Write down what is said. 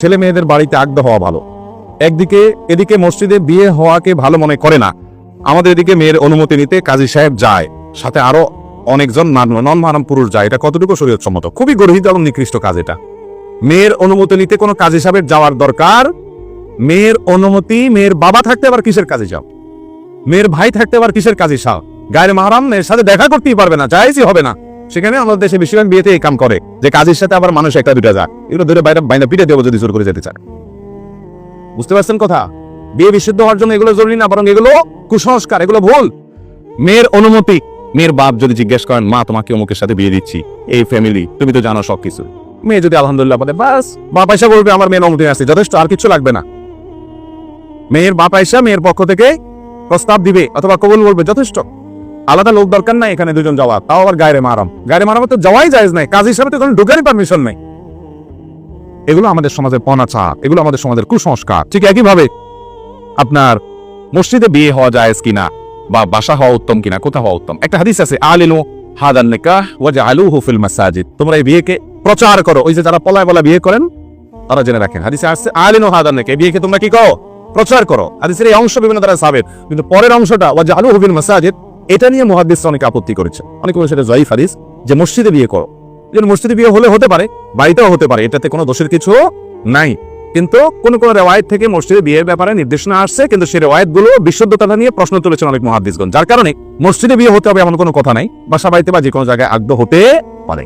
ছেলে মেয়েদের বাড়িতে আগ্রহ হওয়া ভালো। একদিকে এদিকে মসজিদে বিয়ে হওয়াকে ভালো মনে করে না, আমাদের এদিকে মেয়ের অনুমতি নিতে কাজী সাহেব যায়, সাথে আরো অনেকজন নন মাহরাম পুরুষ যায়। এটা কতটুকু শরীয়ত সম্মত? খুবই গর্হিত এবং নিকৃষ্ট কাজ এটা। মেয়ের অনুমতি নিতে কোনো কাজী সাহেবের যাওয়ার দরকার? মেয়ের অনুমতি, মেয়ের বাবা থাকতে আবার কিসের কাজে যাও? মেয়ের ভাই থাকতে আবার কিসের কাজে যাও? গায়ের মাহরাম মেয়ের সাথে দেখা করতেই পারবে না, জায়েজই হবে না। সেখানে আমাদের দেশে বেশিরভাগ বিয়েতে এই কাম করে যে কাজের সাথে আবার মানুষ একটা দুটা যায়, এগুলো ধরে বাইরে বাইনা পিঠে দেবো যদি জোর করে যেতে চায়। বুঝতে পারছেন কথা? বিয়ে বিশুদ্ধ হওয়ার জন্য এগুলো জরুরি না, বরং এগুলো কুসংস্কার, এগুলো ভুল। মেয়ের অনুমতি, মেয়ের বাপ যদি জিজ্ঞেস করেন মা তোমাকে অমুকের সাথে বিয়ে দিচ্ছি, এই ফ্যামিলি তুমি তো জানো সবকিছু, মেয়ে যদি আলহামদুলিল্লাহ বলে, বাস বাপ আয়সা বলবে আমার মেয়ের অনুমতি আছে, যথেষ্ট, আর কিছু লাগবে না। মেয়ের বাপ আয়সা মেয়ের পক্ষ থেকে প্রস্তাব দিবে অথবা কবুল বলবে, যথেষ্ট। আলাদা লোক দরকার নাই এখানে দুজন যাওয়া, তাও আবার গায়রে মাহরাম। গায়রে মাহরাম তো যাওয়াই জায়েজ নাই, কাজী হিসাবে তো কোনো ঢোকারই পারমিশন নাই। এগুলো আমাদের সমাজের পনাচার, এগুলো আমাদের সমাজের কুসংস্কার। ঠিক একইভাবে আপনার মসজিদে বিয়ে হওয়া জায়েজ কিনা বা বাসা হওয়া উত্তম কিনা, কোথা হওয়া উত্তম? একটা হাদিস আছে, আলিনু হাদান নিকাহ ওয়াজআলুহু ফিল মাসাজিদ, তোমরা এই বিয়েকে প্রচার করো। ওই যে যারা পলায় পলায় বিয়ে করেন তারা জেনে রাখেন, হাদিসে আসছে আলিনু হাদান নিকাহ, বিয়েকে তোমরা কি করো? প্রচার করো। হাদিসের এই অংশ বিভিন্ন দ্বারা সাবেত, কিন্তু পরের অংশটা ওয়াজআলুহু ফিল মাসাজিদ, এটা নিয়ে মুহাদ্দিসরা অনেকে আপত্তি করেছে। অনেকে বলেছে এটা যায়িফ হাদিস, যে মসজিদে বিয়ে করো। যেন মসজিদে বিয়ে হলে হতে পারে, বাড়িতেও হতে পারে, এটাতে কোনো দোষের কিছু নাই। কিন্তু কোন কোন রেওয়ায়েত থেকে মসজিদে বিয়ের ব্যাপারে নির্দেশনা আসছে, কিন্তু সেই রেওয়ায়েতগুলো বিশুদ্ধতা নিয়ে প্রশ্ন তুলেছেন অনেক মুহাদ্দিসগণ। যার কারণে মসজিদে বিয়ে হতে হবে এমন কোনো কথা নাই, বাসা বাড়িতে বা যে কোনো জায়গায় আগ্রহ হতে পারে।